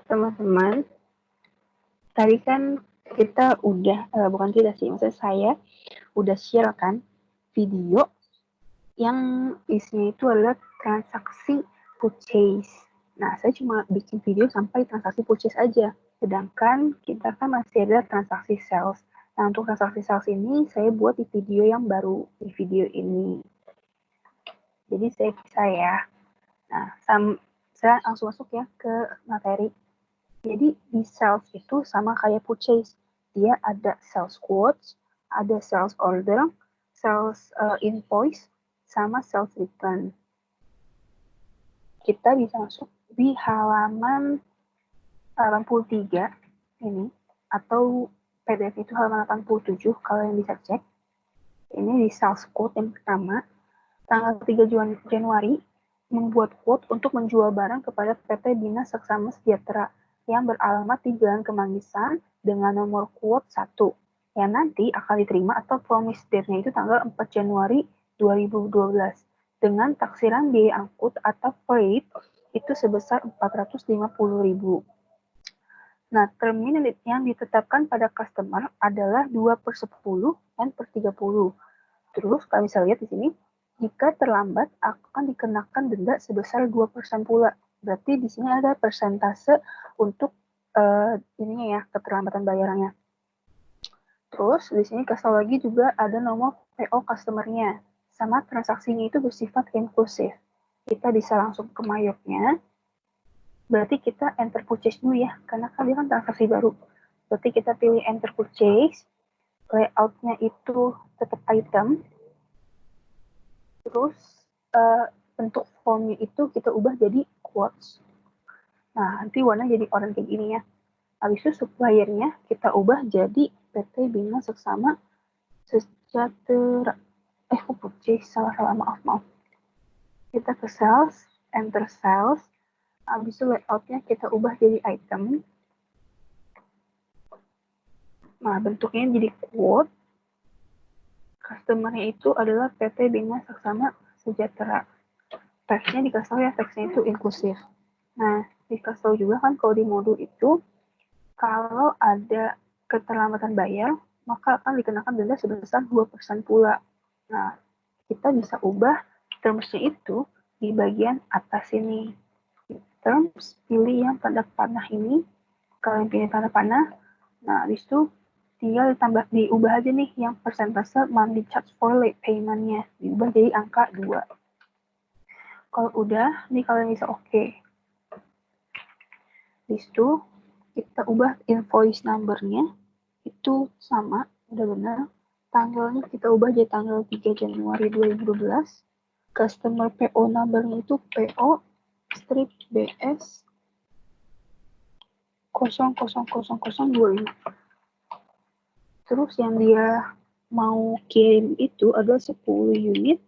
Teman-teman, tadi kan kita udah, bukan kita sih, maksudnya saya udah share kan video yang isinya itu adalah transaksi purchase. Nah, saya cuma bikin video sampai transaksi purchase aja. Sedangkan kita kan masih ada transaksi sales. Nah, untuk transaksi sales ini saya buat di video yang baru, di video ini. Jadi saya bisa ya. Nah, saya langsung masuk ya ke materi. Jadi di sales itu sama kayak purchase. Dia ada sales quotes, ada sales order, sales invoice, sama sales return. Kita bisa masuk di halaman 83 ini, atau PDF itu halaman 87 kalau yang bisa cek. Ini di sales quote yang pertama, tanggal 3 Januari, membuat quote untuk menjual barang kepada PT Bina Seksama Sejahtera yang beralamat di Jalan Kemanggisan dengan nomor quote 1 yang nanti akan diterima atau promise date-nya itu tanggal 4 Januari 2012 dengan taksiran biaya angkut atau freight itu sebesar 450.000. Nah, termin yang ditetapkan pada customer adalah 2/10 dan per 30. Terus, kalian bisa lihat di sini, jika terlambat akan dikenakan denda sebesar 2% pula. Berarti di sini ada persentase untuk ininya ya, keterlambatan bayarannya. Terus di sini kasih lagi juga ada nomor PO customer-nya. Sama transaksinya itu bersifat inklusif. Kita bisa langsung ke mayoknya. Berarti kita enter purchase dulu ya, karena kan dia kan transaksi baru. Berarti kita pilih enter purchase. Layout-nya itu tetap item. Terus bentuk formnya itu kita ubah jadi quotes. Nah, nanti warna jadi oranye kayak gini ya. Habis itu supplier-nya kita ubah jadi PT Bina Seksama Sejahtera. Purchase, salah, maaf. Kita ke sales, enter sales. Habis itu layout-nya kita ubah jadi item. Nah, bentuknya jadi quote. Customer-nya itu adalah PT Bina Seksama Sejahtera. Teksnya dikasih tahu ya, teksnya itu inklusif. Nah, dikasih tahu juga kan kalau di modul itu, kalau ada keterlambatan bayar, maka akan dikenakan denda sebesar 2% pula. Nah, kita bisa ubah terms-nya itu di bagian atas ini. Terms, pilih yang tanda panah ini. Kalian pilih tanda panah. Nah, habis itu tinggal diubah aja nih yang persentase monthly charge for late payment-nya. Diubah jadi angka 2. Kalau udah, nih kalian bisa oke. Habis itu kita ubah invoice number-nya. Itu sama, udah benar. Tanggalnya kita ubah jadi tanggal 3 Januari 2012. Customer PO number-nya itu PO strip BS 000025. Terus yang dia mau kirim itu adalah 10 unit.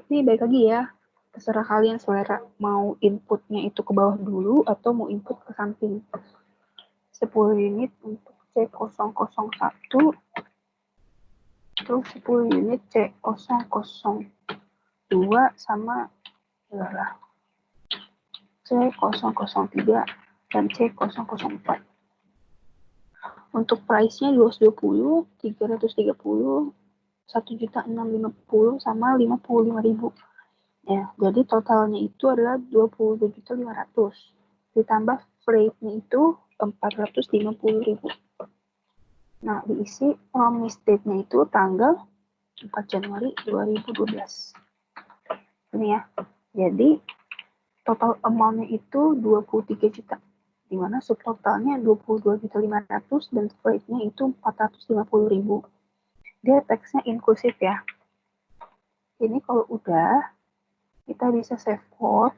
Ini baik lagi ya, terserah kalian selera mau inputnya itu ke bawah dulu atau mau input ke samping. 10 unit untuk C001, terus 10 unit C002 sama C003 dan C004. Untuk price-nya 220, 330, 1.650 sama 55.000. Ya, jadi totalnya itu adalah 22.500. Ditambah freight-nya itu 450.000. Nah, diisi promise date-nya itu tanggal 4 Januari 2012. Ini ya. Jadi total amount-nya itu 23 juta. Di mana subtotalnya 22.500 dan freight-nya itu 450.000. Dia teksnya inklusif ya. Ini kalau udah, kita bisa save quote.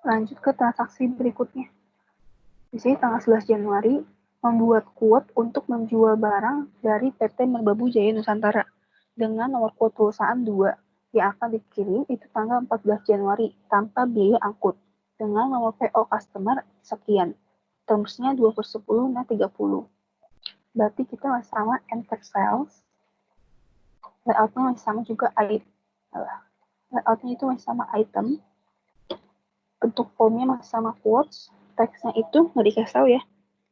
Lanjut ke transaksi berikutnya. Di sini tanggal 11 Januari, membuat quote untuk menjual barang dari PT Merbabu Jaya Nusantara dengan nomor quote perusahaan 2 yang akan dikirim itu tanggal 14 Januari tanpa biaya angkut dengan nomor PO customer sekian. Terms-nya 2/10 dan 30. Berarti kita masih sama enter sales. Layout-nya masih sama juga layout-nya itu masih sama item. bentuk formnya masih sama quotes, teksnya itu nggak dikasih tahu ya,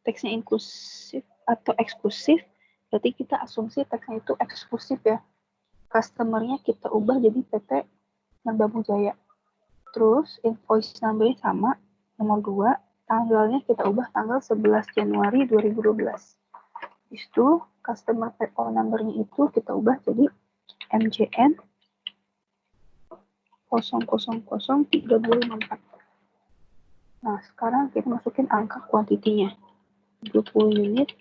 teksnya inklusif atau eksklusif, berarti kita asumsi teksnya itu eksklusif ya. Customer-nya kita ubah jadi PT Merbabu Jaya. Terus invoice number-nya sama, nomor 2, tanggalnya kita ubah tanggal 11 Januari 2012. Itu customer PO number-nya itu kita ubah jadi MJN 0003254. Nah, sekarang kita masukin angka kuantitinya. 20 unit.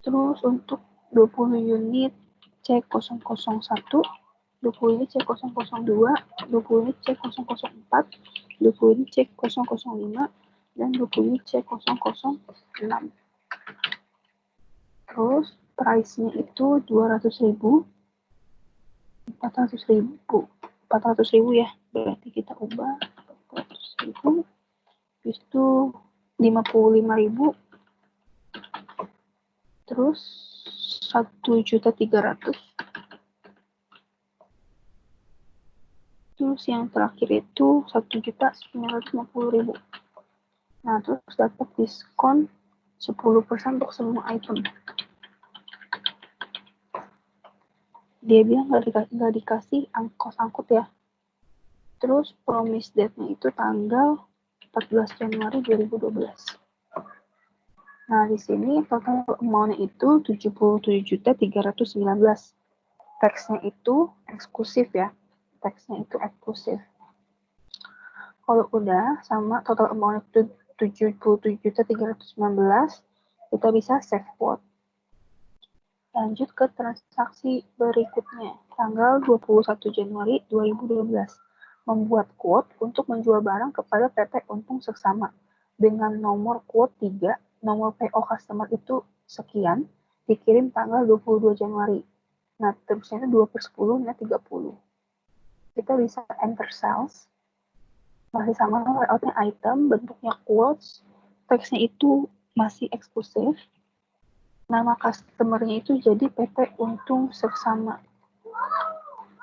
Terus untuk 20 unit C001, 20 unit C002, 20 unit C004, 20 unit C005, dan 20 unit C006. Terus price-nya itu 200.000, 400.000 ya, berarti kita ubah 400.000 itu 55.000, terus 1.300.000. Terus yang terakhir itu 1.950.000. Nah, terus dapat diskon 10% untuk semua item. Dia bilang nggak dikasih angkut ya. Terus promise date-nya itu tanggal 14 Januari 2012. Nah, di sini total amount-nya itu 77.319. Teksnya itu eksklusif ya. Teksnya itu eksklusif. Kalau udah sama total amount itu 77.319, kita bisa save quote. Lanjut ke transaksi berikutnya, tanggal 21 Januari 2012. Membuat quote untuk menjual barang kepada PT Untung Seksama dengan nomor quote 3, nomor PO customer itu sekian, dikirim tanggal 22 Januari. Nah, terusnya itu 2/10, nah 30. Kita bisa enter sales, masih sama layoutnya item, bentuknya quotes, teksnya itu masih eksklusif, nama customer-nya itu jadi PT Untung Seksama.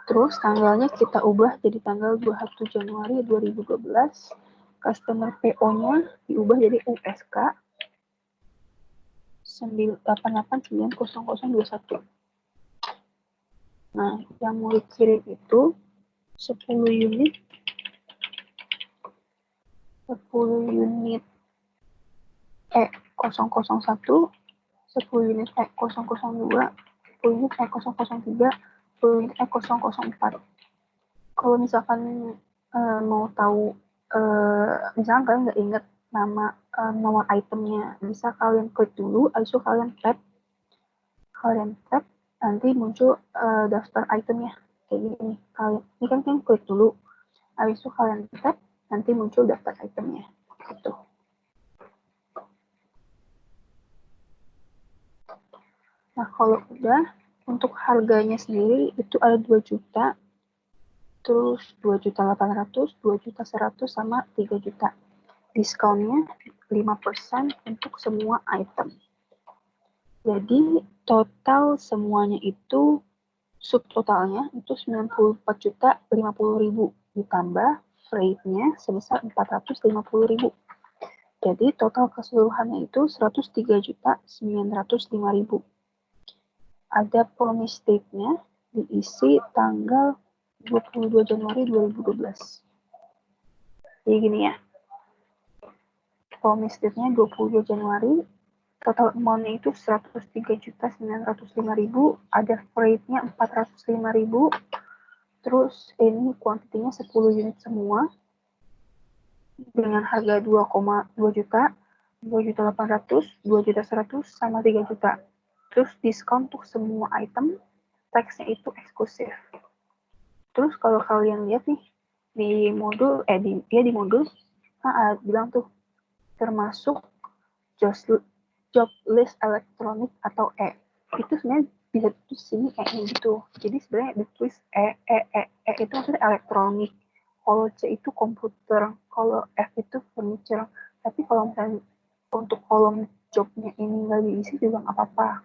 Terus tanggalnya kita ubah jadi tanggal 21 Januari 2012. Customer PO-nya diubah jadi USK 88900021. Nah, yang mau dikirim itu 10 unit E001, 10 unit E002, 10 unit E003, 10 unit E004. Kalau misalkan mau tahu, misalkan kalian nggak inget nama nomor itemnya, bisa kalian klik dulu, habis itu kalian tap, nanti muncul daftar itemnya kayak gini. Ini kan kalian klik dulu, habis itu kalian tap, nanti muncul daftar itemnya gitu. Nah, kalau udah, untuk harganya sendiri itu ada 2 juta, terus 2.800.000, 2.100.000, sama 3 juta. Diskonnya 5% untuk semua item. Jadi total semuanya itu subtotalnya itu 94.050.000 ditambah freight-nya sebesar 450.000. Jadi total keseluruhannya itu 103.905.000. Ada promise date-nya diisi tanggal 22 Januari 2012. Jadi gini ya. Promise date-nya 22 Januari, total amount-nya itu 103.905.000, ada freight-nya 405.000, terus ini kuantitinya 10 unit semua, dengan harga 2,2 juta, 2.800.000, 2.100.000, sama 3 juta. Terus diskon untuk semua item, teksnya itu eksklusif. Terus kalau kalian lihat nih, di modul, di modul, bilang tuh, termasuk job list elektronik atau itu sebenarnya bisa ditulis sini gitu. Jadi sebenarnya ditulis itu maksudnya elektronik. Kalau C itu komputer, kalau F itu furniture. Tapi kalau misalnya untuk kolom jobnya ini nggak diisi juga nggak apa-apa.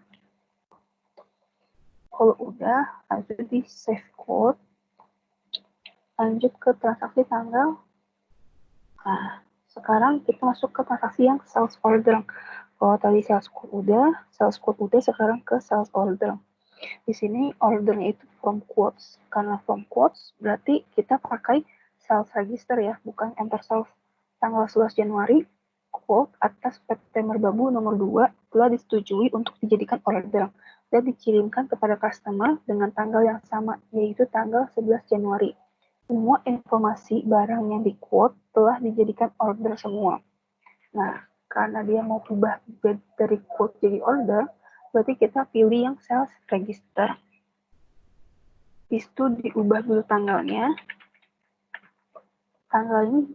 Kalau udah, itu di save code. Lanjut ke transaksi tanggal. Nah, sekarang kita masuk ke transaksi yang sales order. Kalau tadi sales quote udah, sekarang ke sales order. Di sini ordernya itu from quotes. Karena from quotes berarti kita pakai sales register ya, bukan enter sales. Tanggal 11 Januari, quote atas PT Merbabu nomor 2 telah disetujui untuk dijadikan order dan dikirimkan kepada customer dengan tanggal yang sama, yaitu tanggal 11 Januari. Semua informasi barang yang di quote telah dijadikan order semua. Nah, karena dia mau ubah dari quote jadi order, berarti kita pilih yang sales register. Habis itu diubah dulu tanggalnya. Tanggal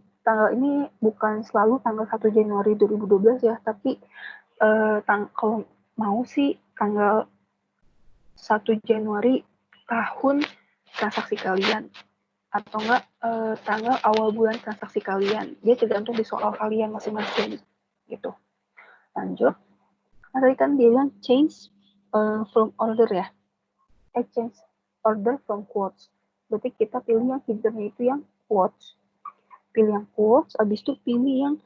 ini bukan selalu tanggal 1 Januari 2012 ya, tapi kalau mau sih tanggal 1 Januari tahun transaksi kalian, atau enggak tanggal awal bulan transaksi kalian. Dia tergantung di soal kalian masing-masing gitu. Lanjut. Nah, tadi kan dia bilang change from order ya. Change order from quotes. Berarti kita pilih yang headernya itu yang quotes. Pilih yang quotes, habis itu pilih yang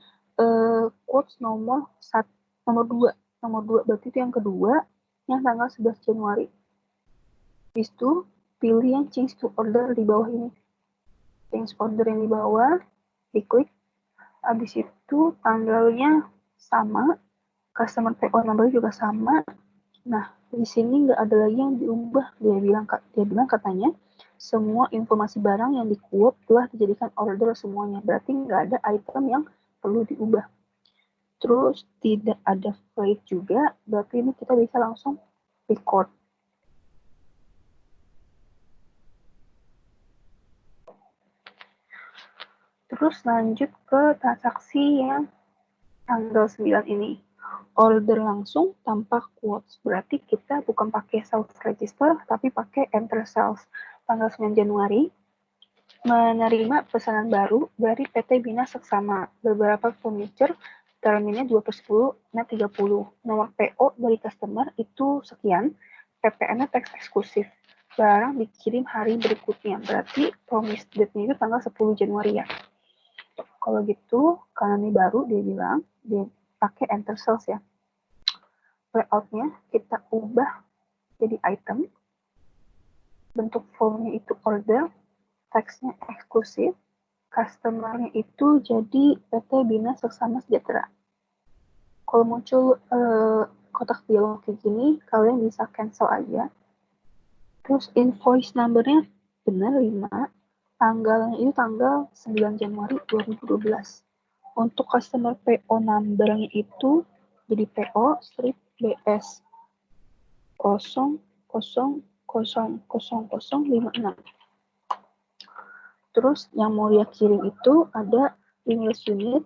quotes nomor 2. Nomor 2 berarti itu yang kedua, yang tanggal 11 Januari. Habis itu pilih yang change to order di bawah ini. Change order yang di bawah, diklik. Habis itu tanggalnya sama, customer PO number juga sama. Nah, di sini nggak ada lagi yang diubah. Dia bilang katanya semua informasi barang yang di quote telah dijadikan order semuanya. Berarti nggak ada item yang perlu diubah. Terus tidak ada freight juga. Berarti ini kita bisa langsung record. Terus lanjut ke transaksi yang tanggal 9 ini. Order langsung tanpa quotes. Berarti kita bukan pakai sales register, tapi pakai enter sales. Tanggal 9 Januari, menerima pesanan baru dari PT Bina Seksama. Beberapa furniture, terminnya 2/10, net 30. Nomor PO dari customer itu sekian, PPN-nya teks eksklusif. Barang dikirim hari berikutnya. Berarti promise date-nya itu tanggal 10 Januari ya. Kalau gitu, karena ini baru, dia bilang, dia pakai enter sales ya. Layout-nya kita ubah jadi item. Bentuk formnya itu order. Teksnya eksklusif. Customer-nya itu jadi PT Bina Seksama Sejahtera. Kalau muncul kotak dialog kayak gini, kalian bisa cancel aja. Terus invoice number-nya benar 5. Tanggalnya itu tanggal 9 Januari 2012. Untuk customer PO number-nya itu jadi PO strip BS 000056. Terus yang mau dia kirim itu ada 15 unit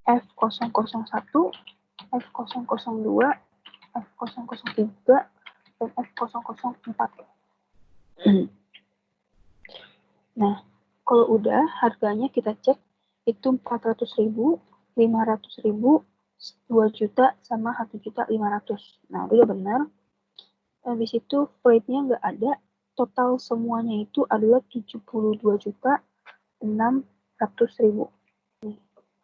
F001, F002, F003, dan F004. Nah, kalau udah harganya kita cek itu 400.000, 500.000, 2 juta sama 1.500.000. Nah, udah benar. Habis itu freight-nya nggak ada. Total semuanya itu adalah 72.600.000.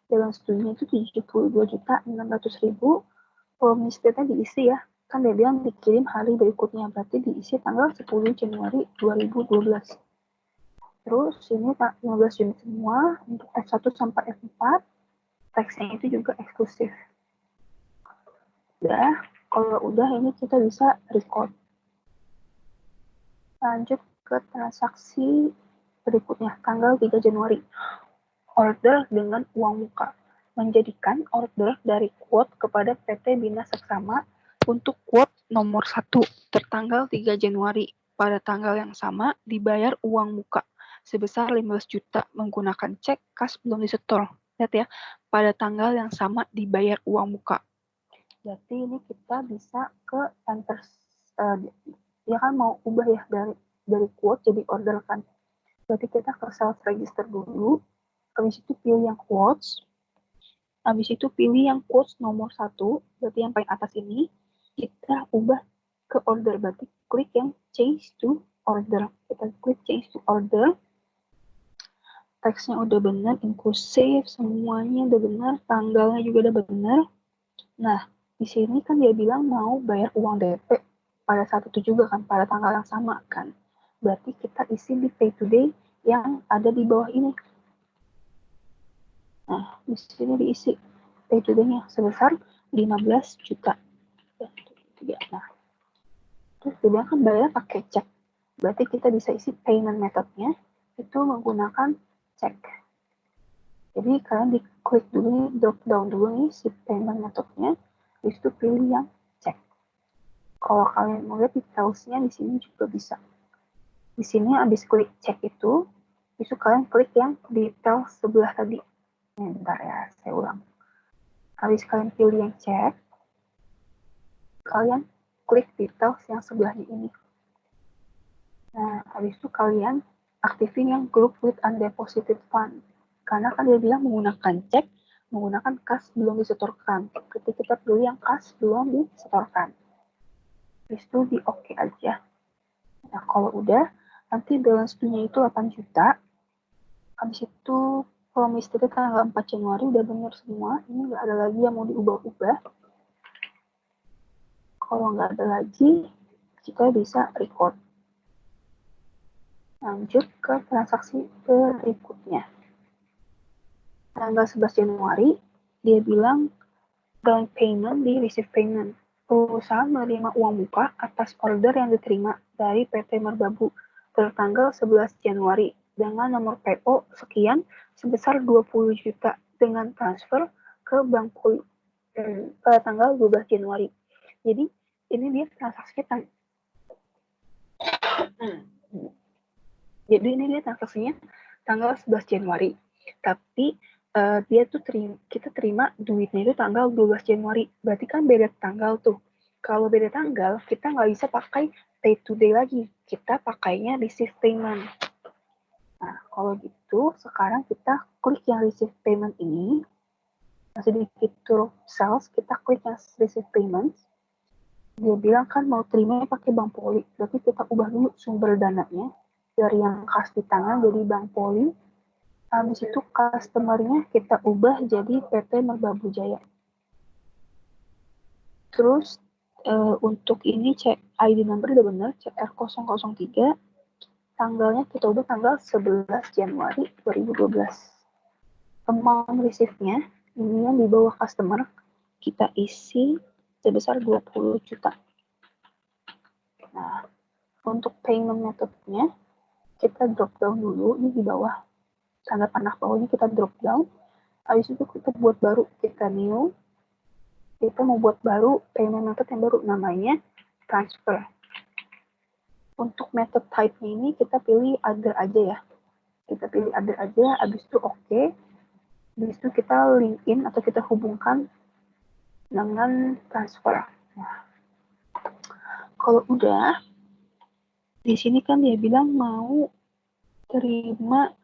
Dalam studinya itu 72.600.000. Promise date-nya diisi ya. Kan dia bilang dikirim hari berikutnya. Berarti diisi tanggal 10 Januari 2012. Terus ini 15 unit semua untuk F1 sampai F4. Teksnya itu juga eksklusif. Udah, kalau udah ini kita bisa record. Lanjut ke transaksi berikutnya, tanggal 3 Januari. Order dengan uang muka. Menjadikan order dari quote kepada PT Bina Seksama untuk quote nomor 1 tertanggal 3 Januari. Pada tanggal yang sama dibayar uang muka sebesar 15 juta menggunakan cek kas belum disetor. Lihat ya, pada tanggal yang sama dibayar uang muka. Berarti ini kita bisa ke enter, ya kan mau ubah ya dari quote jadi order kan. Berarti kita ke sales register dulu, habis itu pilih yang quotes, habis itu pilih yang quotes nomor 1, berarti yang paling atas ini, kita ubah ke order, berarti klik yang change to order. Kita klik change to order. Teksnya udah benar, inklusif, semuanya udah benar, tanggalnya juga udah benar. Nah, di sini kan dia bilang mau bayar uang DP pada saat itu juga kan, pada tanggal yang sama kan. Berarti kita isi di pay today yang ada di bawah ini. Nah, di sini diisi pay today-nya sebesar 15 juta. Nah, terus dia bilang kan bayar pakai cek. Berarti kita bisa isi payment methodnya itu menggunakan cek. Jadi kalian diklik dulu, drop down dulu nih si payment methodnya, habis itu pilih yang cek. Kalau kalian mau lihat detailsnya di sini juga bisa. Di sini habis klik cek itu kalian klik yang detail sebelah tadi. Ini bentar ya, saya ulang. Habis kalian pilih yang cek, kalian klik details yang sebelahnya ini. Nah, habis itu kalian aktifin yang group with undeposited fund. Karena kan dia bilang menggunakan cek, menggunakan kas belum disetorkan. Ketika kita pilih yang kas belum disetorkan. Habis itu di oke aja. Nah, kalau udah, nanti balance due-nya itu 8 juta. Habis itu promise itu tanggal 4 Januari udah bener semua. Ini nggak ada lagi yang mau diubah-ubah. Kalau nggak ada lagi, kita bisa record. Lanjut ke transaksi berikutnya. Tanggal 11 Januari, dia bilang down payment di receive payment. Perusahaan menerima uang muka atas order yang diterima dari PT Merbabu tertanggal 11 Januari dengan nomor PO sekian sebesar 20 juta dengan transfer ke Bank Poli pada tanggal 12 Januari. Jadi ini dia transaksinya tanggal 11 Januari. Tapi dia tuh kita terima duitnya itu tanggal 12 Januari. Berarti kan beda tanggal tuh. Kalau beda tanggal, kita nggak bisa pakai pay today lagi. Kita pakainya receive payment. Nah, kalau gitu, sekarang kita klik yang receive payment ini. Masih di fitur sales, kita klik yang receive payment. Dia bilang kan mau terima pakai Bank Poli. Berarti kita ubah dulu sumber dananya. Dari yang kas di tangan jadi Bank Poli. Habis itu customer-nya kita ubah jadi PT Merbabu Jaya. Terus untuk ini cek ID number udah benar, CR003. Tanggalnya kita ubah tanggal 11 Januari 2012. Amount receive-nya ini yang di bawah customer kita isi sebesar 20 juta. Nah, untuk payment method-nya kita drop down dulu ini di bawah. Tanda panah bawahnya kita drop down. Habis itu kita buat baru, kita new. Kita mau buat baru payment method yang baru namanya transfer. Untuk method type-nya ini kita pilih other aja ya. Kita pilih other aja, habis itu oke. Habis itu kita link in atau kita hubungkan dengan transfer. Nah, kalau udah, di sini kan dia bilang mau terima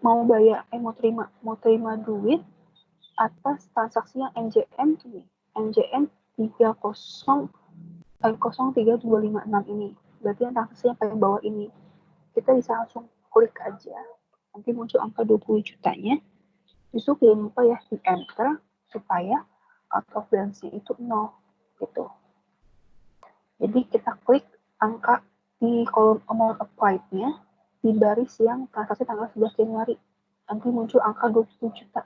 mau bayar mau terima duit atas transaksi yang MJM 03256 ini. Berarti yang transaksi yang paling bawah ini. Kita bisa langsung klik aja. Nanti muncul angka 20 jutanya. Justru jangan lupa ya di enter supaya out of balance-nya itu 0 gitu. Jadi kita klik angka di kolom amount applied-nya di baris yang transaksi tanggal 11 Januari. Nanti muncul angka 20 juta.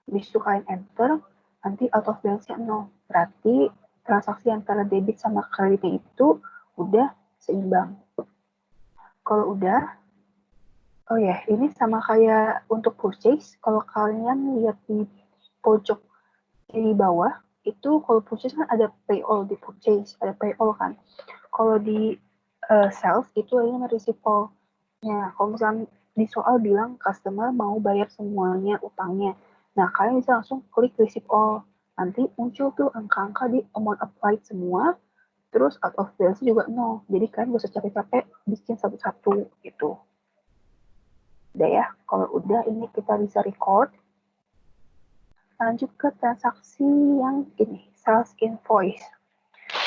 Habis itu kalian enter, nanti out of balance-nya 0. Berarti transaksi antara debit sama kreditnya itu udah seimbang. Kalau udah, oh ya, ini sama kayak untuk purchase. Kalau kalian lihat di pojok di bawah, itu kalau purchase kan ada pay all di purchase, ada pay all kan. Kalau di sales itu ada receive all. Nah, kalau misalnya di soal bilang customer mau bayar semuanya utangnya. Nah, kalian bisa langsung klik receive all. Nanti muncul tuh angka-angka di amount applied semua, terus out of balance juga 0. Jadi kalian gak usah capek-capek bikin satu-satu gitu. Udah ya, kalau udah ini kita bisa record. Lanjut ke transaksi yang ini, sales invoice.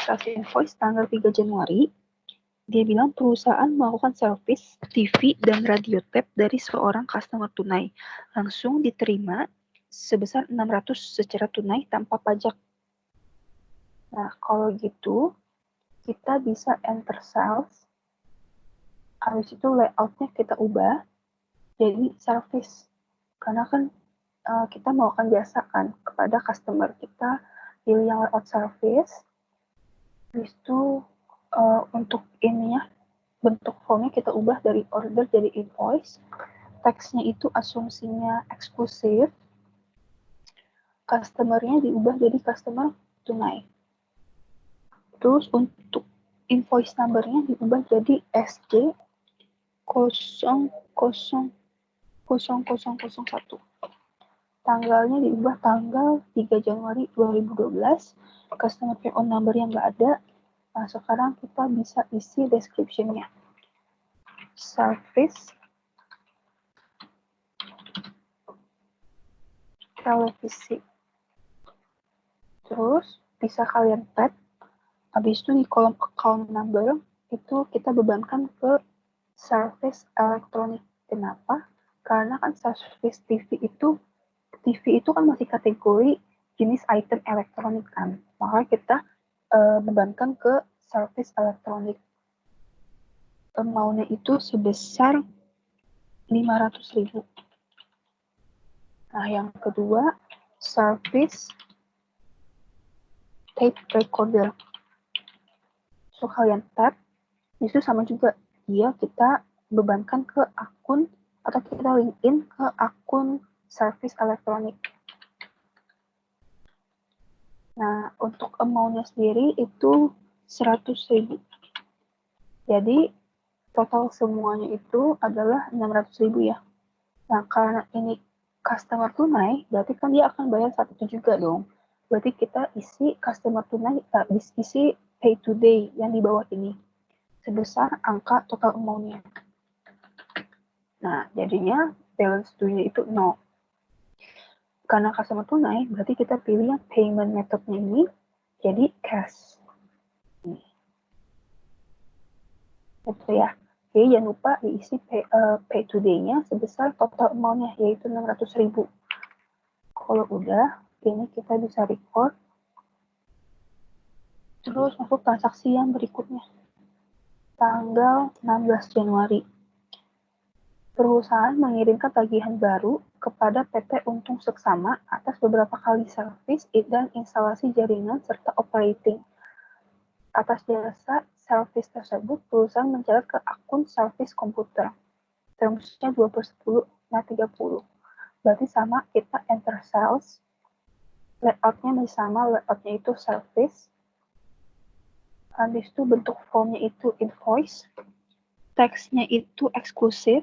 Sales invoice tanggal 3 Januari, dia bilang perusahaan melakukan servis TV dan radio tape dari seorang customer tunai. Langsung diterima sebesar 600 secara tunai tanpa pajak. Nah, kalau gitu, kita bisa enter sales. Habis itu layoutnya kita ubah jadi service. Karena kan kita melakukan jasa kan kepada customer, kita pilih yang layout service. Habis itu untuk ininya, bentuk formnya kita ubah dari order jadi invoice. Teksnya itu asumsinya eksklusif. Customer-nya diubah jadi customer tunai. Terus untuk invoice number-nya diubah jadi SJ 000001. Tanggalnya diubah tanggal 3 Januari 2012. Customer PO number yang nggak ada. Nah, sekarang kita bisa isi description-nya. Service televisi. Terus bisa kalian tag. Habis itu di kolom account number itu kita bebankan ke service elektronik. Kenapa? Karena kan service TV itu kan masih kategori jenis item elektronik kan. Maka kita bebankan ke service elektronik. Amount-nya itu sebesar 500.000. Nah, yang kedua, service tape recorder. So, kalian tap, itu sama juga. Dia kita bebankan ke akun atau kita link in ke akun service elektronik. Nah, untuk amount-nya sendiri itu 100.000. Jadi, total semuanya itu adalah 600.000 ya. Nah, karena ini customer tunai, berarti kan dia akan bayar saat itu juga dong. Berarti kita isi customer tunai, isi pay today yang di bawah ini. Sebesar angka total amount-nya. Nah, jadinya balance due-nya itu 0. Karena customer tunai, berarti kita pilih yang payment method-nya ini jadi cash. Itu ya. Jadi jangan lupa diisi pay today-nya sebesar total amount-nya, yaitu 600.000. Kalau udah, ini kita bisa record. Terus masuk transaksi yang berikutnya. Tanggal 16 Januari. Perusahaan mengirimkan tagihan baru kepada PT Untung Seksama atas beberapa kali servis dan instalasi jaringan serta operating. Atas jasa servis tersebut, perusahaan mencatat ke akun servis komputer. Termsnya 20/10/30. Berarti sama, kita enter sales. Layoutnya masih sama, layoutnya itu service. Habis itu bentuk formnya itu invoice. Teksnya itu eksklusif.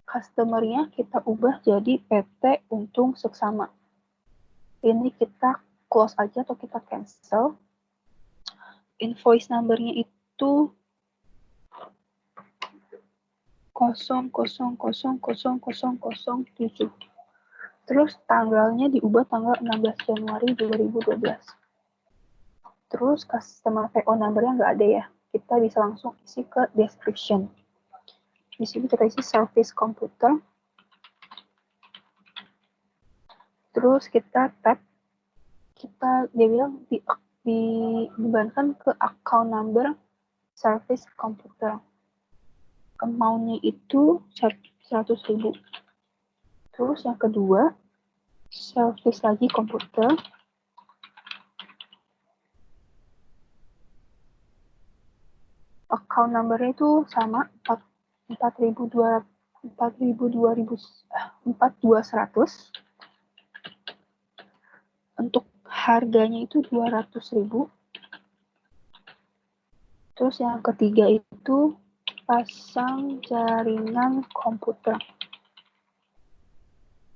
Customer-nya kita ubah jadi PT Untung Seksama. Ini kita close aja atau kita cancel. Invoice number-nya itu 00000007. Terus tanggalnya diubah tanggal 16 Januari 2012. Terus customer PO number-nya nggak ada ya. Kita bisa langsung isi ke description. Di sini kita isi service komputer. Terus kita tap, dia bilang dibebankan ke account number service komputer. Amount-nya itu 100.000. Terus yang kedua, service lagi komputer. Account number-nya itu sama 4.200. Untuk harganya itu 200.000. Terus yang ketiga itu pasang jaringan komputer.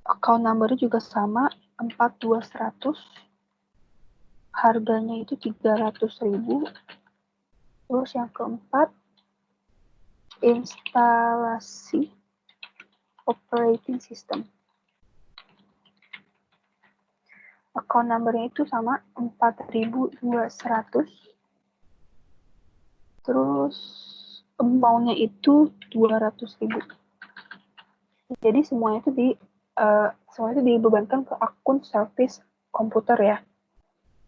Account number-nya juga sama 4.200. Harganya itu 300.000. Terus yang keempat, instalasi operating system. account number-nya itu sama 4.200. Terus amount-nya itu 200.000. Jadi semuanya itu dibebankan ke akun service komputer ya.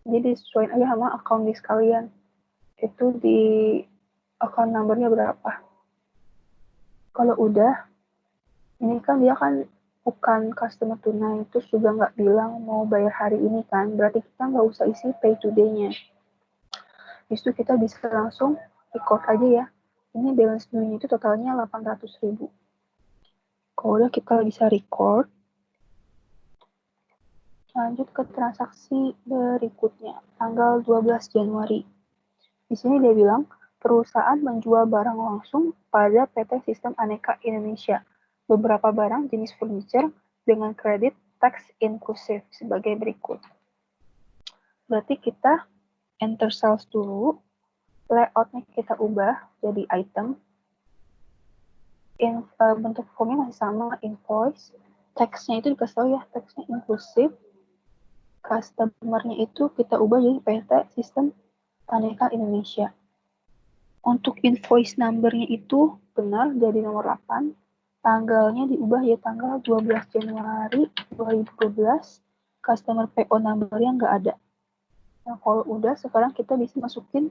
Jadi sesuaiin aja sama account list kalian. Itu di account number-nya berapa. Kalau udah, ini kan dia kan bukan customer tunai, terus juga nggak bilang mau bayar hari ini kan, berarti kita nggak usah isi pay today-nya. Habis itu kita bisa langsung record aja ya. Ini balance due-nya itu totalnya 800.000. Kalau udah kita bisa record, lanjut ke transaksi berikutnya, tanggal 12 Januari. Di sini dia bilang, perusahaan menjual barang langsung pada PT Sistem Aneka Indonesia. Beberapa barang jenis furniture dengan kredit tax inklusif sebagai berikut. Berarti kita enter sales dulu, layoutnya kita ubah jadi item, bentuk formnya masih sama, invoice, teksnya itu dikasih tahu ya, teksnya inklusif, customer-nya itu kita ubah jadi PT Sistem Aneka Indonesia. Untuk invoice number-nya itu benar jadi nomor 8, tanggalnya diubah ya tanggal 12 Januari 2012, customer PO number-nya nggak ada. Nah, kalau udah, sekarang kita bisa masukin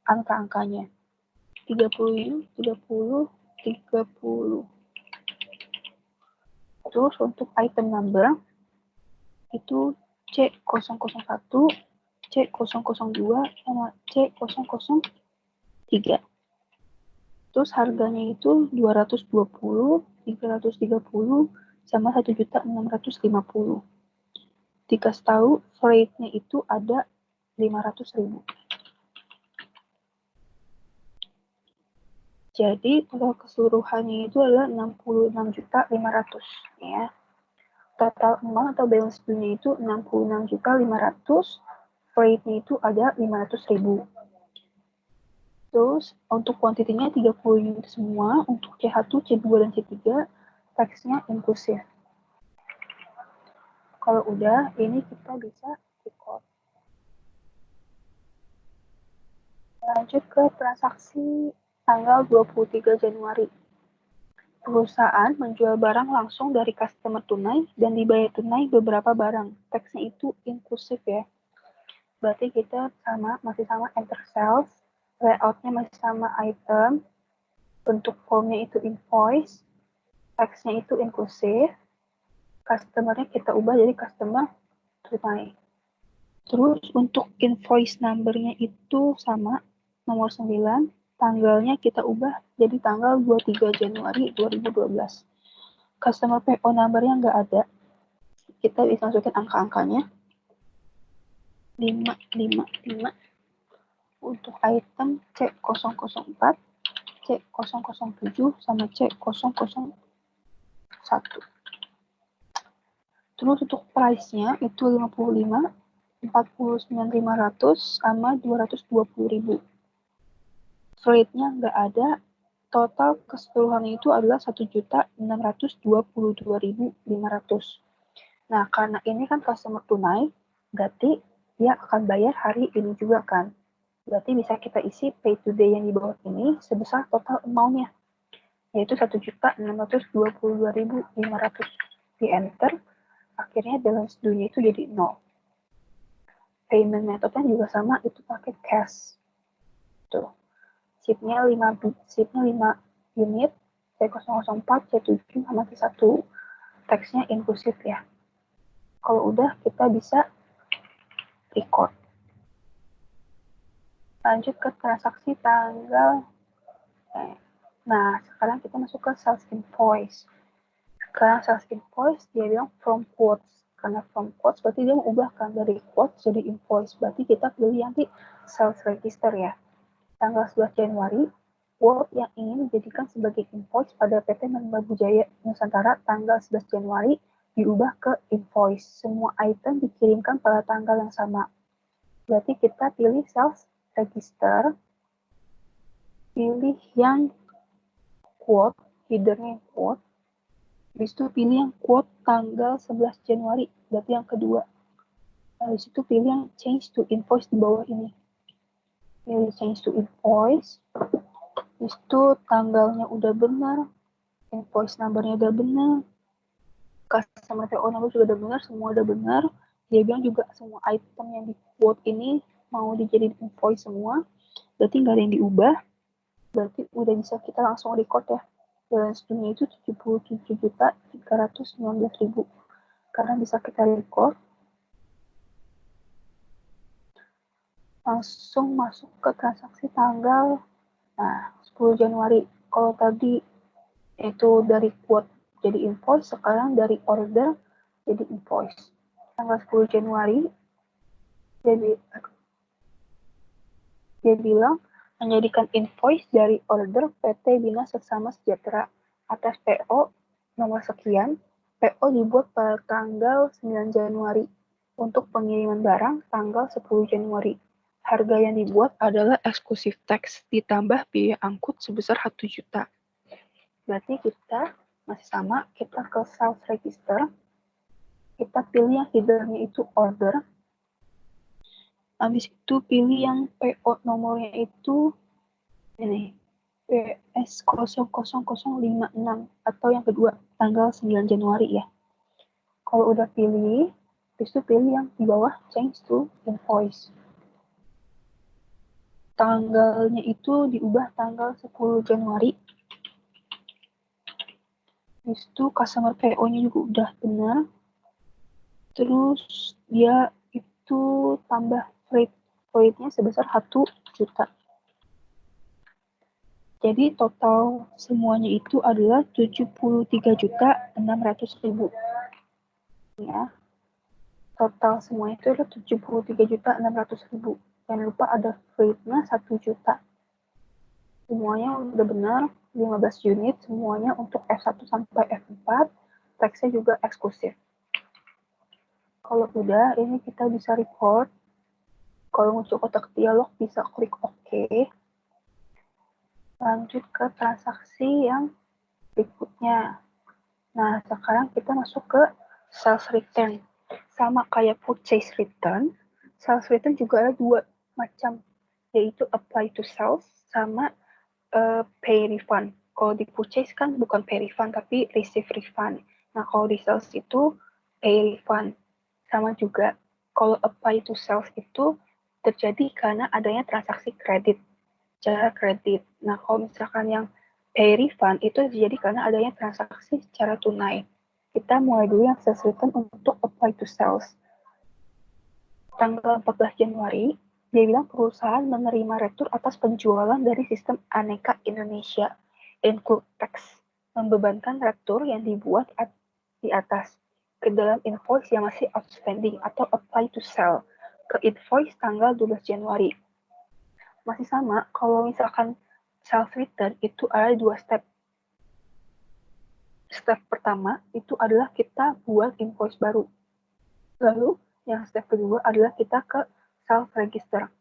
angka-angkanya. 30, 30, 30. Terus untuk item number, itu C001, C002, sama C003. Terus harganya itu 220, 330, sama 1.650. Dikasih tahu rate-nya itu ada 500.000. Jadi total keseluruhannya itu adalah 66.500 ya. Total amount atau balance due-nya itu 66.500, rate-nya itu ada 500.000. Terus untuk kuantitinya 30 unit semua, untuk C1, C2, dan C3, tax-nya inklusif. Kalau udah, ini kita bisa record. Lanjut ke transaksi tanggal 23 Januari. Perusahaan menjual barang langsung dari customer tunai dan dibayar tunai beberapa barang. Teksnya itu inklusif ya. Berarti kita masih sama enter sales, layoutnya masih sama item, bentuk formnya itu invoice, teksnya itu inklusif, customer-nya kita ubah jadi customer tunai. Terus untuk invoice number-nya itu sama, nomor 9, tanggalnya kita ubah jadi tanggal 23 Januari 2012. Customer PO number-nya nggak ada. Kita bisa masukin angka-angkanya. 555. Untuk item C004, C007, sama C001. Terus untuk price-nya itu 55, 49.500, sama 220.000. Rate-nya nggak ada, total keseluruhannya itu adalah 1.622.500. Nah, karena ini kan customer tunai, berarti dia akan bayar hari ini juga kan. Berarti bisa kita isi pay today yang di bawah ini sebesar total amount-nya, yaitu 1.622.500. Di enter, akhirnya balance due-nya itu jadi 0. Payment methodnya juga sama, itu pakai cash. Tuh. Chipnya 5 unit, C004, C7, sama C1. Teksnya inklusif ya. Kalau udah, kita bisa record. Lanjut ke transaksi tanggal. Nah, sekarang kita masuk ke sales invoice. Sekarang sales invoice, dia bilang from quotes. Karena from quotes, berarti dia mengubahkan dari quotes jadi invoice. Berarti kita pilih nanti sales register ya. Tanggal 11 Januari, quote yang ingin dijadikan sebagai invoice pada PT Merbabu Jaya Nusantara tanggal 11 Januari diubah ke invoice. Semua item dikirimkan pada tanggal yang sama. Berarti kita pilih sales register, pilih yang quote, headernya quote, habis itu pilih yang quote tanggal 11 Januari, berarti yang kedua. Habis itu pilih yang change to invoice di bawah ini. Pilih change to invoice. Habis itu tanggalnya udah benar, invoice numbernya udah benar, customer PO number juga udah benar, semua udah benar. Dia bilang juga semua item yang di quote ini mau dijadiin invoice semua, berarti nggak ada yang diubah, berarti udah bisa kita langsung record ya. Balance dunia itu 77.319.000 karena bisa kita record. Langsung masuk ke transaksi tanggal 10 Januari. Kalau tadi itu dari quote jadi invoice, sekarang dari order jadi invoice. Tanggal 10 Januari dia bilang menjadikan invoice dari order PT Bina Seksama Sejahtera atas PO nomor sekian. PO dibuat pada tanggal 9 Januari untuk pengiriman barang tanggal 10 Januari. Harga yang dibuat adalah eksklusif tax ditambah biaya angkut sebesar 1 juta. Berarti kita masih sama, kita ke sales register, kita pilih yang headernya itu order, habis itu pilih yang PO nomornya itu ini PS00056 atau yang kedua tanggal 9 Januari ya. Kalau udah pilih, habis itu pilih yang di bawah change to invoice. Tanggalnya itu diubah tanggal 10 Januari. Habis itu customer PO-nya juga udah benar. Terus dia itu tambah freight-nya sebesar 1 juta. Jadi total semuanya itu adalah 73.600.000. Ya. Total semuanya itu adalah 73.600.000. Jangan lupa ada freight-nya 1 juta. Semuanya udah benar, 15 unit, semuanya untuk F1 sampai F4. Tax-nya juga eksklusif. Kalau udah, ini kita bisa record. Kalau muncul kotak dialog, bisa klik OK. Lanjut ke transaksi yang berikutnya. Nah, sekarang kita masuk ke sales return. Sama kayak purchase return, sales return juga ada dua macam, yaitu apply to sales sama pay refund. Kalau di purchase kan bukan pay refund, tapi receive refund. Nah, kalau di sales itu pay refund. Sama juga, kalau apply to sales itu terjadi karena adanya transaksi kredit, cara kredit. Nah, kalau misalkan yang pay refund itu terjadi karena adanya transaksi secara tunai. Kita mulai dulu yang sales return untuk apply to sales. Tanggal 14 Januari, dia bilang perusahaan menerima retur atas penjualan dari sistem Aneka Indonesia, include tax, membebankan retur yang dibuat di atas ke dalam invoice yang masih outstanding atau apply to sell ke invoice tanggal 12 Januari. Masih sama, kalau misalkan sales return itu ada dua step. Step pertama itu adalah kita buat invoice baru. Lalu yang step kedua adalah kita ke sales register.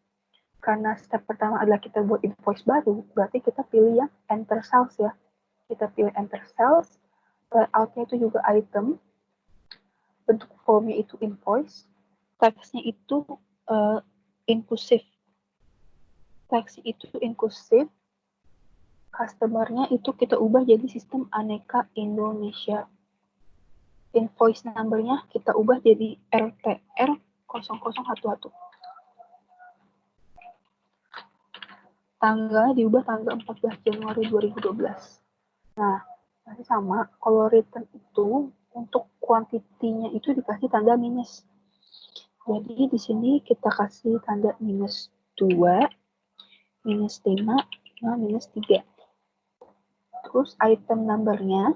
Karena step pertama adalah kita buat invoice baru, berarti kita pilih yang enter sales ya. Kita pilih enter sales, layoutnya itu juga item, bentuk formnya itu invoice, teksnya itu inklusif. Teks itu inklusif, customer-nya itu kita ubah jadi sistem Aneka Indonesia. Invoice number-nya kita ubah jadi RTR 0011. Tanggal diubah tanggal 14 Januari 2012. Nah, masih sama, kalau return itu untuk kuantitinya itu dikasih tanda minus. Jadi di sini kita kasih tanda minus 2, minus 5, minus 3. Terus item number-nya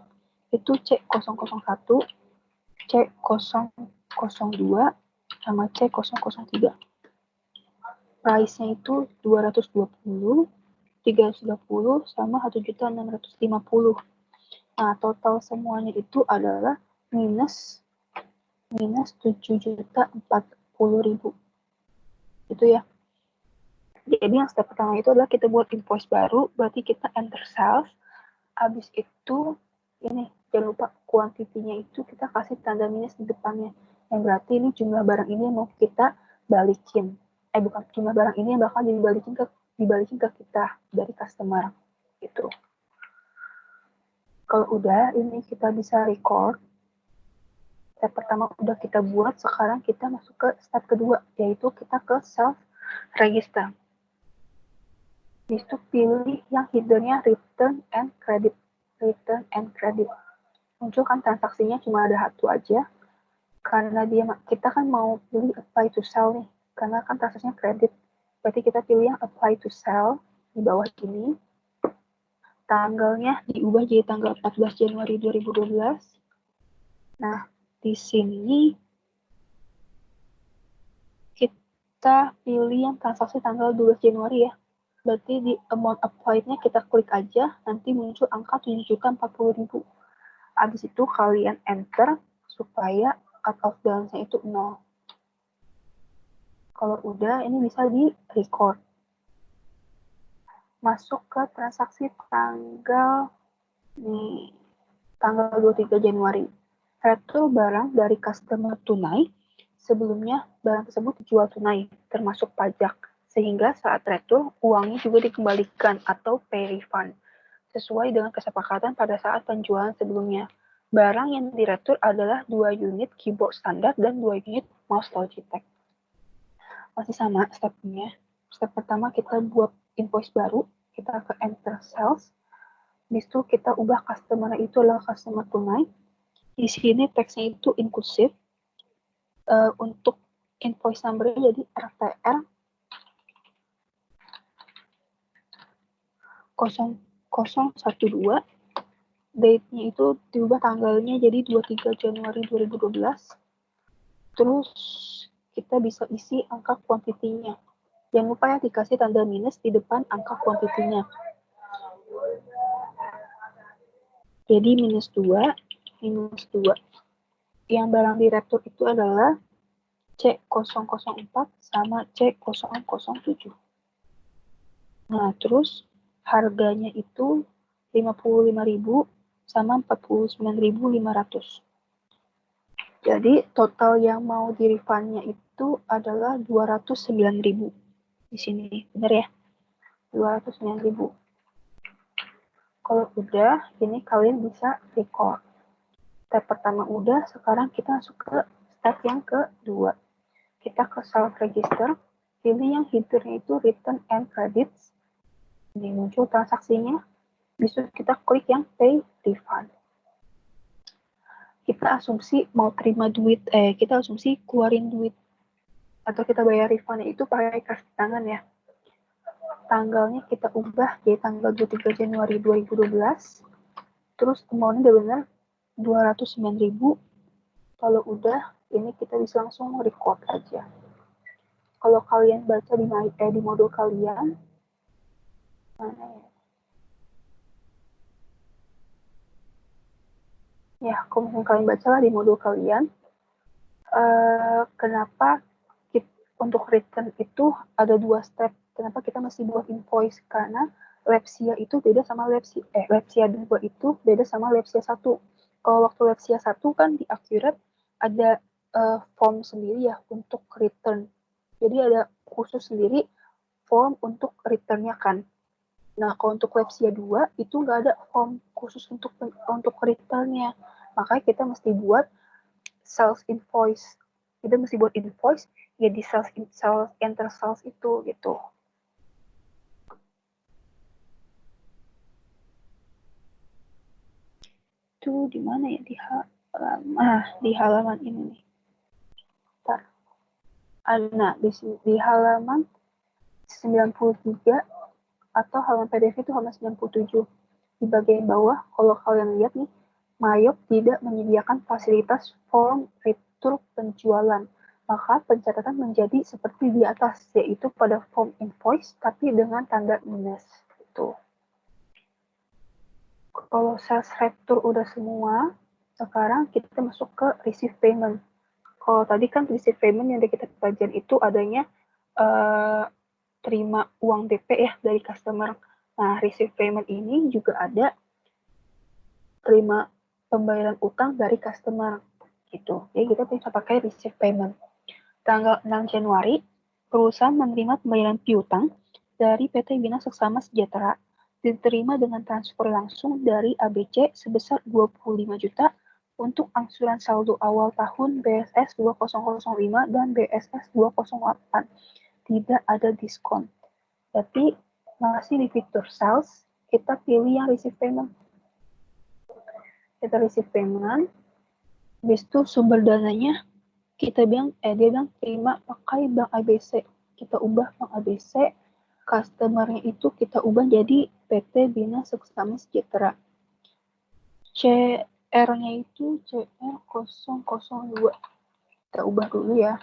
itu C001, C002, sama C003. Price-nya itu 220, 320, sama 1.650. Nah, total semuanya itu adalah minus 7.040.000. Itu ya. Jadi yang step pertama itu adalah kita buat invoice baru, berarti kita enter sales. Habis itu ini jangan lupa kuantitinya itu kita kasih tanda minus di depannya. yang berarti ini jumlah barang ini yang mau kita balikin. Bukan, jumlah barang ini yang bakal dibalikin ke kita dari customer gitu. Kalau udah, ini kita bisa record. Step pertama udah kita buat, sekarang kita masuk ke step kedua, yaitu kita ke self register. Di situ pilih yang headernya return and credit. Return and credit. Muncul kan transaksinya cuma ada satu aja, karena kita kan mau pilih apply to sell nih, karena kan transaksinya kredit. Berarti kita pilih yang apply to sell di bawah ini. Tanggalnya diubah jadi tanggal 14 Januari 2012. Nah, di sini kita pilih yang transaksi tanggal 12 Januari ya. Berarti di amount applied-nya kita klik aja, nanti muncul angka 7.040.000. Habis itu kalian enter supaya cut off balance-nya itu 0. Kalau udah, ini bisa di record. Masuk ke transaksi tanggal 23 Januari. Retur barang dari customer tunai, sebelumnya barang tersebut dijual tunai, termasuk pajak, sehingga saat retur, uangnya juga dikembalikan atau pay refund, sesuai dengan kesepakatan pada saat penjualan sebelumnya. Barang yang diretur adalah 2 unit keyboard standar dan 2 unit mouse Logitech. Masih sama stepnya. Step pertama kita buat invoice baru, kita ke enter sales. Di situ kita ubah customer itu adalah customer tunai. Di sini teksnya itu inklusif. Untuk invoice number-nya jadi RTR 0012. Date-nya itu diubah tanggalnya jadi 23 Januari 2012. Terus kita bisa isi angka kuantitinya. Jangan lupa ya dikasih tanda minus di depan angka kuantitinya. Jadi minus 2. Yang barang diretur itu adalah C004 sama C007. Nah, terus harganya itu 55.000 sama 49.500. Jadi total yang mau di refund-nya itu adalah 209.000. Di sini, benar ya? 209.000. Kalau udah, ini kalian bisa record. Step pertama udah, sekarang kita masuk ke step yang kedua. Kita ke self register, pilih yang header-nya itu return and credits. Ini muncul transaksinya, bisa kita klik yang pay refund. Kita asumsi mau terima duit, kita asumsi keluarin duit atau kita bayar refundnya itu pakai kas tangan ya. Tanggalnya kita ubah jadi tanggal 23 Januari 2012. Terus amount-nya udah benar 209.000. Kalau udah, ini kita bisa langsung record aja. Kalau kalian baca di modul kalian, mana ya? Ya, kalau misalnya kalian bacalah di modul kalian, kenapa untuk return itu ada 2 step. Kenapa kita mesti buat invoice? Karena Lepsia itu beda sama Lepsia 2 itu beda sama Lepsia 1. Kalau waktu Lepsia 1 kan di Accurate ada form sendiri ya untuk return. Jadi ada khusus sendiri form untuk return-nya kan. Nah, kalau untuk Lepsia 2 itu nggak ada form khusus untuk return-nya. Makanya kita mesti buat sales invoice. Kita mesti buat invoice ya di enter sales itu gitu. Itu di mana ya di halaman ini nih. Bentar. Nah, di halaman 93 atau halaman PDF itu halaman 97. Di bagian bawah, kalau kalian lihat nih, Mayop tidak menyediakan fasilitas form retur penjualan. Maka pencatatan menjadi seperti di atas, yaitu pada form invoice, tapi dengan tanda minus. Gitu. Kalau sales retur udah semua, sekarang kita masuk ke receive payment. Kalau tadi kan receive payment yang kita pelajari itu adanya terima uang DP ya dari customer. Nah, receive payment ini juga ada terima pembayaran utang dari customer. gitu. Jadi kita bisa pakai receive payment. Tanggal 6 Januari, perusahaan menerima pembayaran piutang dari PT Bina Seksama Sejahtera diterima dengan transfer langsung dari ABC sebesar 25 juta untuk angsuran saldo awal tahun BSS 2005 dan BSS 208. Tidak ada diskon. Jadi masih di fitur sales, kita pilih yang receive payment. Kita receive payment, habis itu sumber dananya dia bilang terima pakai bank ABC. Kita ubah bank ABC, customer-nya itu kita ubah jadi PT Bina Seksama Sejahtera. CR-nya itu CR002. Kita ubah dulu ya.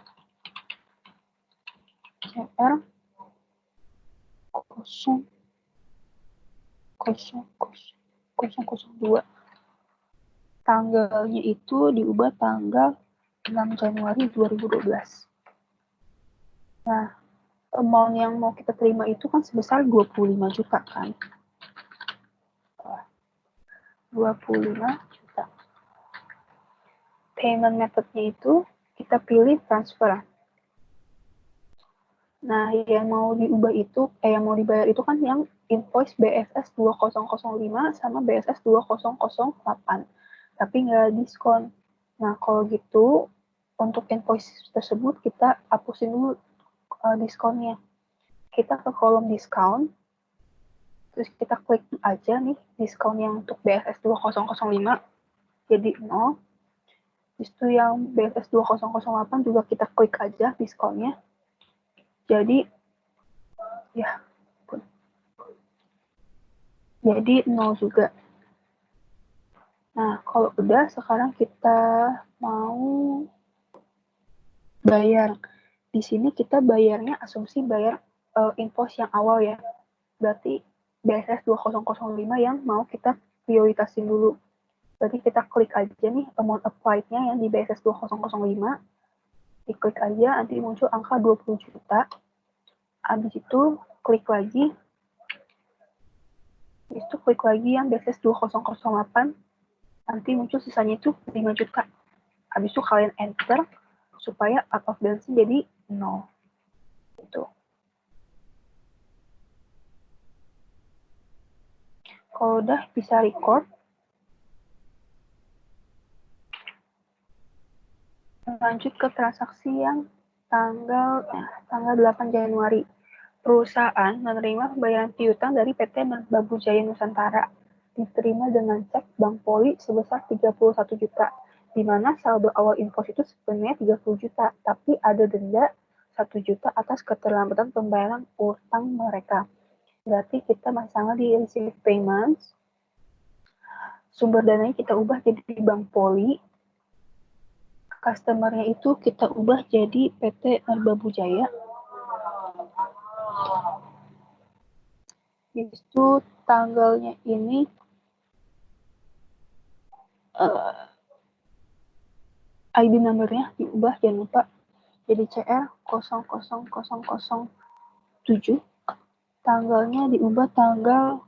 CR002. Tanggalnya itu diubah tanggal 6 Januari 2012. Nah, amount yang mau kita terima itu kan sebesar 25 juta kan. 25 juta. Payment method-nya itu kita pilih transfer. Nah, yang mau diubah itu, yang mau dibayar itu kan yang invoice BSS 2005 sama BSS 2008. Tapi nggak diskon. Nah, kalau gitu, untuk invoice tersebut kita hapusin dulu diskonnya. Kita ke kolom diskon, terus kita klik aja nih diskon yang untuk BSS 2005 jadi 0. Itu yang BSS 2008 juga kita klik aja diskonnya. Jadi ya jadi 0 juga. Nah, kalau udah sekarang kita mau bayar. Di sini kita bayarnya asumsi bayar invoice yang awal ya. Berarti BSS 2005 yang mau kita prioritasin dulu. Berarti kita klik aja nih amount applied-nya yang di BSS 2005. Diklik aja, nanti muncul angka 20 juta. Habis itu klik lagi. Habis itu klik lagi yang BSS 2008. Nanti muncul sisanya itu 5 juta. Habis itu kalian enter supaya out of balance jadi 0. Gitu. Kalau udah bisa record. Lanjut ke transaksi yang tanggal 8 Januari. Perusahaan menerima pembayaran piutang dari PT Bambu Jaya Nusantara. Diterima dengan cek Bank Poli sebesar 31 juta. Di mana saldo awal invoice itu sebenarnya 30 juta, tapi ada denda 1 juta atas keterlambatan pembayaran utang mereka. Berarti kita masih sangat di receive payments. Sumber dananya kita ubah jadi Bank Poli. Customer-nya itu kita ubah jadi PT Bambu Jaya. Itu tanggalnya ini ID number-nya diubah, jangan lupa. Jadi CR 00007. Tanggalnya diubah tanggal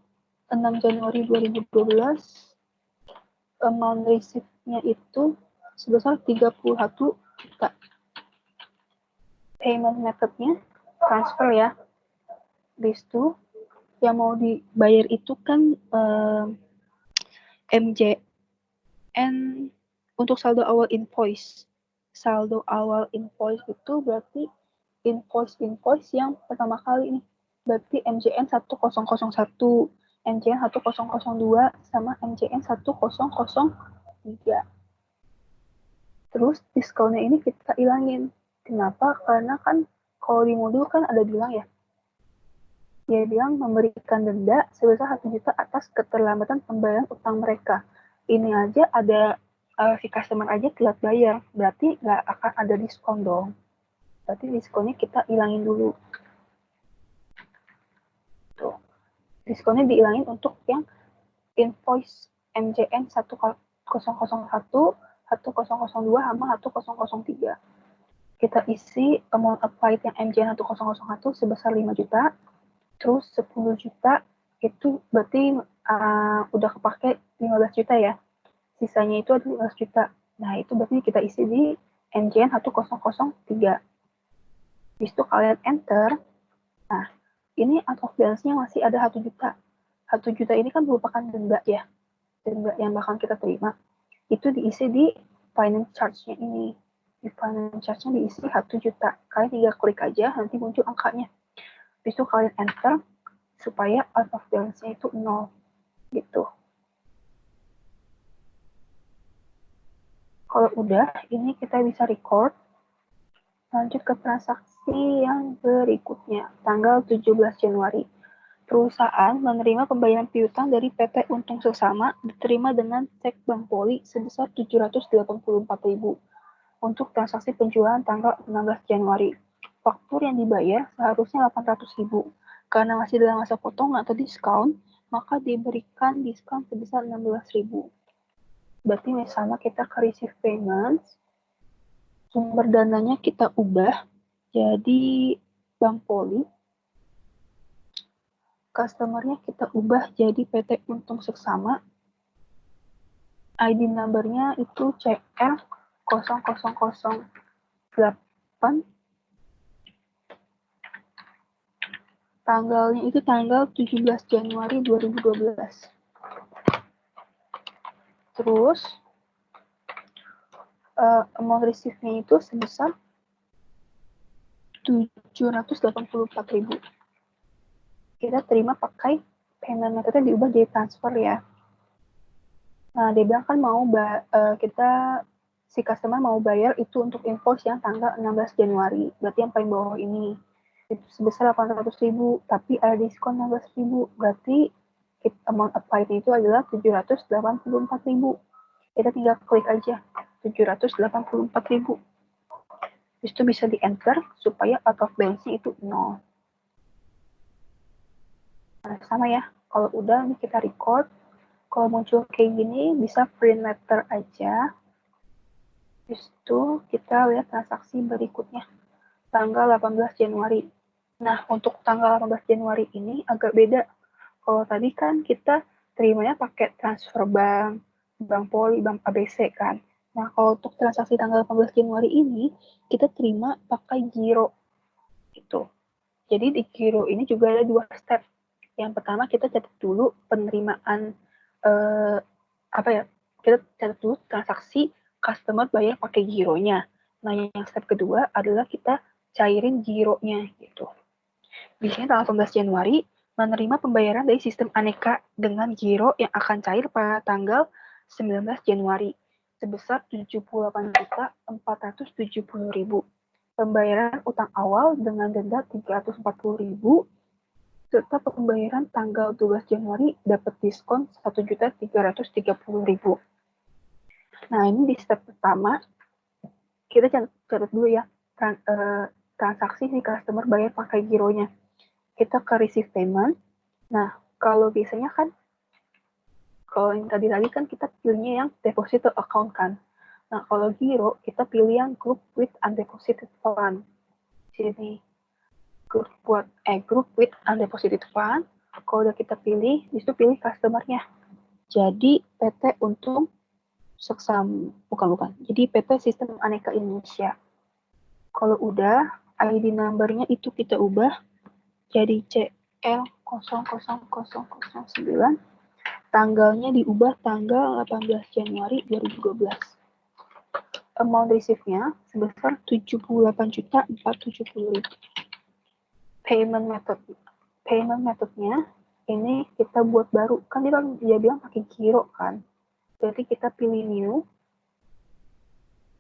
6 Januari 2012. Amount receipt-nya itu sebesar 31 juta. Payment method-nya transfer ya. Habis itu yang mau dibayar itu kan MJN untuk saldo awal invoice. Saldo awal invoice itu berarti invoice yang pertama kali nih. Berarti MJN 1001, MJN 1002, sama MJN 1003. Terus diskonnya ini kita ilangin. Kenapa? Karena kan kalau di modul kan ada bilang ya, dia bilang memberikan denda sebesar 1 juta atas keterlambatan pembayaran utang mereka. Ini aja ada si customer aja telat bayar, berarti nggak akan ada diskon dong. Berarti diskonnya kita ilangin dulu. Tuh. Diskonnya diilangin untuk yang invoice MJN 1001, 1002, sama 1003. Kita isi amount applied yang MJN 1001 sebesar 5 juta, terus 10 juta itu berarti udah kepake 15 juta ya. Sisanya itu ada 15 juta. Nah, itu berarti kita isi di NJN 1003. Habis itu kalian enter. Nah, ini out of balance-nya masih ada 1 juta. 1 juta ini kan merupakan denda ya. Denda yang bakal kita terima. Itu diisi di finance charge-nya ini. Di finance charge-nya diisi 1 juta. Kalian tinggal klik aja, nanti muncul angkanya. Habis itu kalian enter supaya out of balance-nya itu 0. Gitu. Kalau udah, ini kita bisa record. Lanjut ke transaksi yang berikutnya, tanggal 17 Januari. Perusahaan menerima pembayaran piutang dari PT Untung Sesama diterima dengan cek Bank Poli sebesar 784.000 untuk transaksi penjualan tanggal 16 Januari. Faktur yang dibayar seharusnya 800.000. Karena masih dalam masa potongan atau diskon, maka diberikan diskon sebesar 16.000. Berarti misalnya kita ke receive payments, sumber dananya kita ubah jadi Bank Poli, customer-nya kita ubah jadi PT Untung Seksama, ID number-nya itu CR 0008, tanggalnya itu tanggal 17 Januari 2012. Terus amount receive-nya itu sebesar 784.000. Kita terima pakai payment method-nya diubah jadi transfer ya. Nah, dia bilang kan mau si customer mau bayar itu untuk invoice yang tanggal 16 Januari. Berarti yang paling bawah ini. Itu sebesar 800.000, tapi ada diskon 16.000. Berarti amount applied itu adalah 784.000. Kita tinggal klik aja 784.000. Itu bisa di enter supaya out of balance-nya itu 0. Nah, sama ya. Kalau udah nih kita record. Kalau muncul kayak gini bisa print letter aja. Habis itu kita lihat transaksi berikutnya. Tanggal 18 Januari. Nah, untuk tanggal 18 Januari ini agak beda. Kalau tadi kan kita terimanya pakai transfer bank, bank Poli, bank ABC kan. Nah, kalau untuk transaksi tanggal 18 Januari ini, kita terima pakai giro. Gitu. Jadi di giro ini juga ada 2 step. Yang pertama kita catat dulu penerimaan kita catat dulu transaksi customer bayar pakai gironya. Nah, yang step kedua adalah kita cairin gironya gitu. Di sini tanggal 18 Januari menerima pembayaran dari sistem Aneka dengan giro yang akan cair pada tanggal 19 Januari sebesar 78.470.000. Pembayaran utang awal dengan denda 340.000 serta pembayaran tanggal 12 Januari dapat diskon 1.330.000. Nah, ini di step pertama, kita catat dulu ya, transaksi si customer bayar pakai gironya. Kita ke receive payment. Nah, kalau biasanya kan, kalau yang tadi kan kita pilihnya yang deposit account kan. Nah, kalau giro, kita pilih yang group with undeposited fund. Sini, group with undeposited fund. Kalau udah kita pilih, itu pilih customer-nya. Jadi PT Untung Seksama, bukan. Jadi PT Sistem Aneka Indonesia. Kalau udah, ID number-nya itu kita ubah jadi CL 00009. Tanggalnya diubah tanggal 18 Januari 2012. Amount receive-nya sebesar 78.470.000. Payment methodnya ini kita buat baru. Kan dia bilang pakai giro kan. Jadi kita pilih new.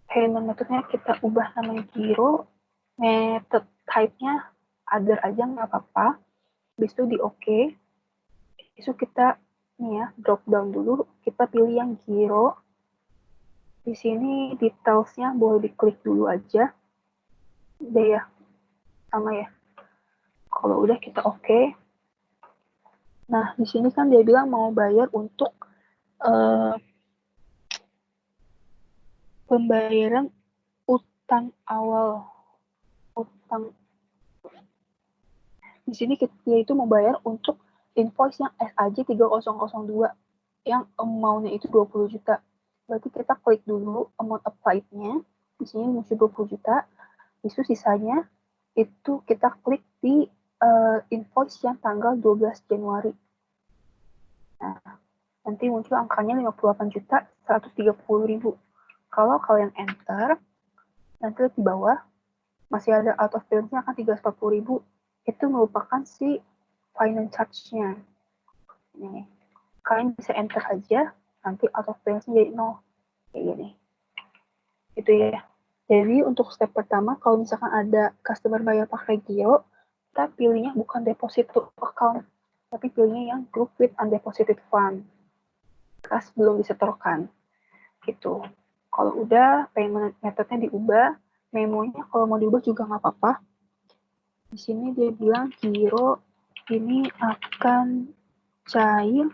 Payment methodnya kita ubah namanya giro. Method type-nya other aja nggak apa-apa. Habis itu di OK. Itu kita drop down dulu. Kita pilih yang giro. Di sini detailsnya boleh diklik dulu aja. Udah ya, sama ya. Kalau udah kita OK. Nah, di sini kan dia bilang mau bayar untuk pembayaran utang awal. Di sini dia itu membayar untuk invoice yang SAJ 3002 yang amount-nya itu 20 juta. berarti kita klik dulu amount applied-nya, di sini muncul 20 juta, itu sisanya itu kita klik di invoice yang tanggal 12 Januari. Nah, nanti muncul angkanya 58.130.000. Kalau kalian enter, nanti di bawah masih ada out of balance-nya akan 340.000. Itu merupakan si finance charge-nya. Nih, kalian bisa enter aja, nanti out of balance-nya jadi 0. Kayak gini. Itu ya. Jadi untuk step pertama, kalau misalkan ada customer bayar pakai giro, kita pilihnya bukan deposit to account, tapi pilihnya yang group with undeposited fund. Kas belum disetorkan. Gitu. Kalau udah, payment methodnya diubah, memonya kalau mau diubah juga nggak apa-apa. Di sini dia bilang giro ini akan cair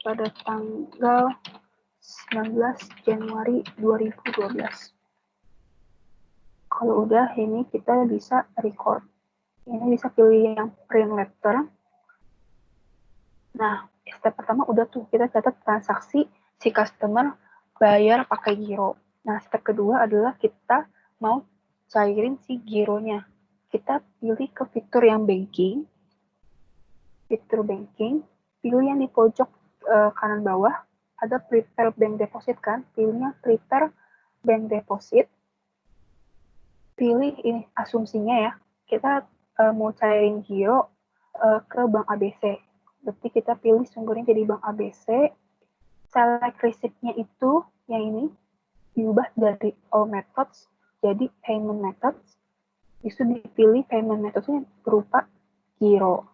pada tanggal 19 Januari 2012. Kalau udah, ini kita bisa record. Ini bisa pilih yang print letter. Nah, step pertama udah tuh, kita catat transaksi si customer bayar pakai giro. Nah, step kedua adalah kita mau cairin si gironya. Kita pilih ke fitur yang banking. Fitur banking, pilih yang di pojok kanan bawah, ada prepare bank deposit kan, pilihnya prepare bank deposit. Pilih ini asumsinya ya, kita mau cairin giro ke Bank ABC. Berarti kita pilih sumbernya jadi Bank ABC. Select receipt-nya itu yang ini diubah dari all methods jadi payment methods. Itu dipilih payment methodnya berupa giro.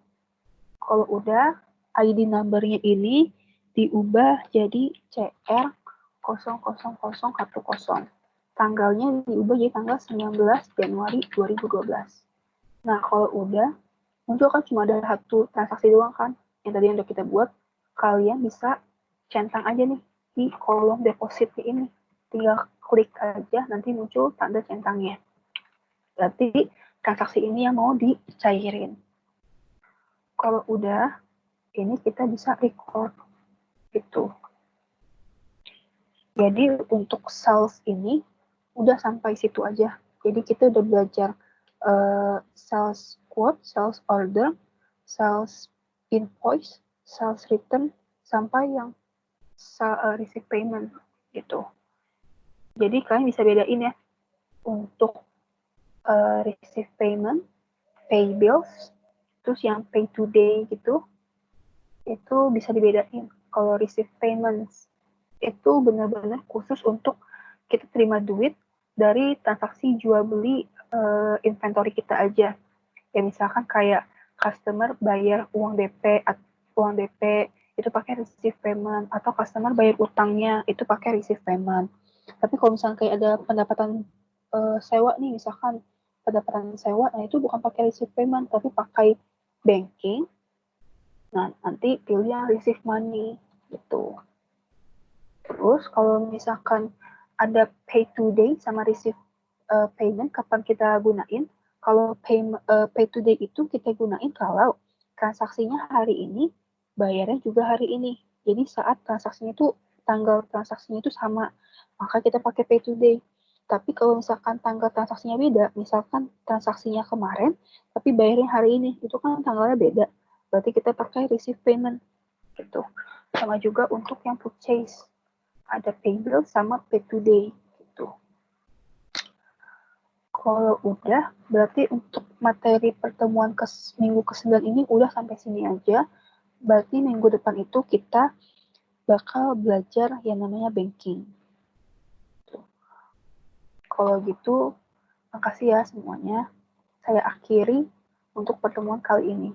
Kalau udah, ID number-nya ini diubah jadi CR00010. Tanggalnya diubah jadi tanggal 19 Januari 2012. Nah, kalau udah, muncul kan cuma ada satu transaksi doang kan, yang tadi yang udah kita buat, kalian bisa centang aja nih di kolom deposit ini. Tinggal klik aja, nanti muncul tanda centangnya. Berarti transaksi ini yang mau dicairin. Kalau udah, ini kita bisa record. Gitu. Jadi untuk sales ini, udah sampai situ aja. Jadi kita udah belajar sales quote, sales order, sales invoice, sales return, sampai yang receive payment gitu. Jadi kalian bisa bedain ya untuk receive payment, pay bills, terus yang pay today gitu, itu bisa dibedain. Kalau receive payments itu benar-benar khusus untuk kita terima duit dari transaksi jual beli inventory kita aja. Ya misalkan kayak customer bayar uang DP itu pakai receive payment, atau customer bayar utangnya itu pakai receive payment. Tapi kalau misalkan kayak ada pendapatan sewa nih, misalkan pendapatan sewa, nah itu bukan pakai receive payment tapi pakai banking. Nah nanti pilih yang receive money gitu. Terus kalau misalkan ada pay today sama receive payment, kapan kita gunain? Kalau pay today itu kita gunain kalau transaksinya hari ini, bayarnya juga hari ini. Jadi saat transaksinya itu, tanggal transaksinya itu sama, maka kita pakai pay today. Tapi kalau misalkan tanggal transaksinya beda, misalkan transaksinya kemarin, tapi bayarnya hari ini, itu kan tanggalnya beda. Berarti kita pakai receive payment. Gitu. Sama juga untuk yang purchase. Ada pay bill sama pay today gitu. Kalau udah, berarti untuk materi pertemuan minggu ke-9 ini udah sampai sini aja. Berarti minggu depan itu kita bakal belajar yang namanya banking. Kalau gitu, makasih ya semuanya. Saya akhiri untuk pertemuan kali ini.